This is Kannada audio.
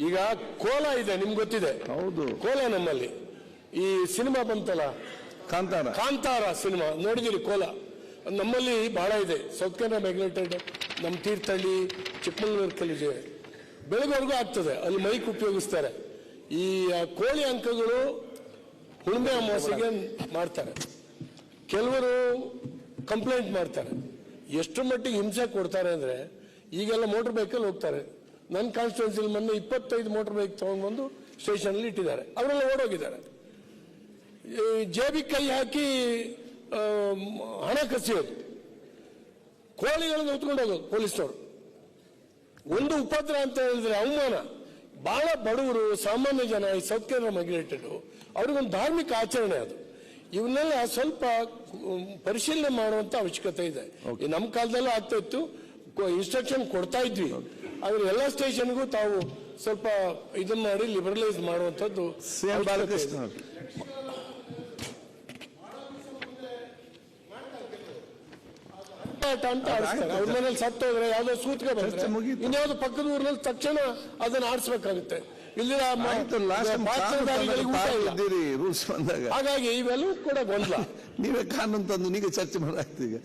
ಈಗ ಕೋಲ ಇದೆ, ನಿಮ್ಗೆ ಗೊತ್ತಿದೆ. ಹೌದು, ಕೋಲ ನಮ್ಮಲ್ಲಿ ಈ ಸಿನಿಮಾ ಬಂತಲ್ಲ, ಕಾಂತಾರ ಸಿನಿಮಾ ನೋಡಿದಿರಿ. ಕೋಲ ನಮ್ಮಲ್ಲಿ ಬಹಳ ಇದೆ. ಸೌತ್ ಕೆನರಾ ಮ್ಯಾಗ್ನೆಟೆಡ್, ನಮ್ಮ ತೀರ್ಥಹಳ್ಳಿ, ಚಿಕ್ಕಮಗಳೂರು ಕಲಿದೆ, ಬೆಳಗ್ವರೆಗೂ ಆಗ್ತದೆ. ಅಲ್ಲಿ ಮೈಕ್ ಉಪಯೋಗಿಸ್ತಾರೆ. ಈ ಕೋಳಿ ಅಂಕಗಳು ಹುಣ್ಣಿಮೆ ಅಮಾವಾಸ್ಯೆಗೆ ಮಾಡ್ತಾರೆ. ಕೆಲವರು ಕಂಪ್ಲೇಂಟ್ ಮಾಡ್ತಾರೆ. ಎಷ್ಟು ಮಟ್ಟಿಗೆ ಹಿಂಸೆ ಕೊಡ್ತಾರೆ ಅಂದ್ರೆ, ಈಗೆಲ್ಲ ಮೋಟರ್ ಬೈಕಲ್ಲಿ ಹೋಗ್ತಾರೆ. ನನ್ನ ಕಾನ್ಸ್ಟಿಟ್ಯೂನ್ಸಿಲಿ ಮೊನ್ನೆ 25 ಮೋಟರ್ ಬೈಕ್ ತಗೊಂಡ್ಬಂದು ಸ್ಟೇಷನ್ಲಿ ಇಟ್ಟಿದ್ದಾರೆ. ಅವರೆಲ್ಲ ಓಡೋಗಿದ್ದಾರೆ. ಜೇಬಿಗೆ ಕೈ ಹಾಕಿ ಹಣ ಕಸಿಯೋದು, ಕೋಳಿಗಳನ್ನು ಹೊತ್ಕೊಂಡು ಹೋಗೋದು ಪೊಲೀಸ್ನವರು. ಒಂದು ಉಪದ್ರ ಅಂತ ಹೇಳಿದ್ರೆ ಅವಮಾನ. ಬಹಳ ಬಡವರು, ಸಾಮಾನ್ಯ ಜನ, ಈ ಸೌತ್ ಕೆನರಾ ಮೈಗ್ರೇಟೆಡ್, ಅವ್ರಿಗೊಂದು ಧಾರ್ಮಿಕ ಆಚರಣೆ ಅದು. ಇವನ್ನೆಲ್ಲ ಸ್ವಲ್ಪ ಪರಿಶೀಲನೆ ಮಾಡುವಂತ ಅವಶ್ಯಕತೆ ಇದೆ. ನಮ್ಮ ಕಾಲದಲ್ಲೂ ಆಗ್ತಾ ಇತ್ತು, ಇನ್ಸ್ಟ್ರಕ್ಷನ್ ಕೊಡ್ತಾ ಇದ್ವಿ. ಆದ್ರೆ ಎಲ್ಲ ಸ್ಟೇಷನ್ಗೂ ತಾವು ಸ್ವಲ್ಪ ಇದನ್ನ ಮಾಡಿ ಲಿಬರಲೈಸ್ ಮಾಡುವಂತದ್ದು. ಅಂತ ಆಡಿಸ್ತಾರೆ. ಅವ್ರ ಮನೇಲಿ ಸತ್ತೋದ್ರೆ, ಯಾವ್ದೋ ಸೂತ್ಕ ಬಂದ್ರೆ, ಇನ್ಯಾವ್ದು ಪಕ್ಕದ ಊರಿನಲ್ಲಿ ತಕ್ಷಣ ಅದನ್ನ ಆಡಿಸ್ಬೇಕಾಗುತ್ತೆ. ಇಲ್ಲಿ ಹಾಗಾಗಿ ಇವೆಲ್ಲವೂ ಕೂಡ ಗೊಂದಲ. ನೀವೇ ಕಾನೂನು ತಂದು ನೀವೇ ಚರ್ಚೆ ಮಾಡಾಗ್ತೀಗ.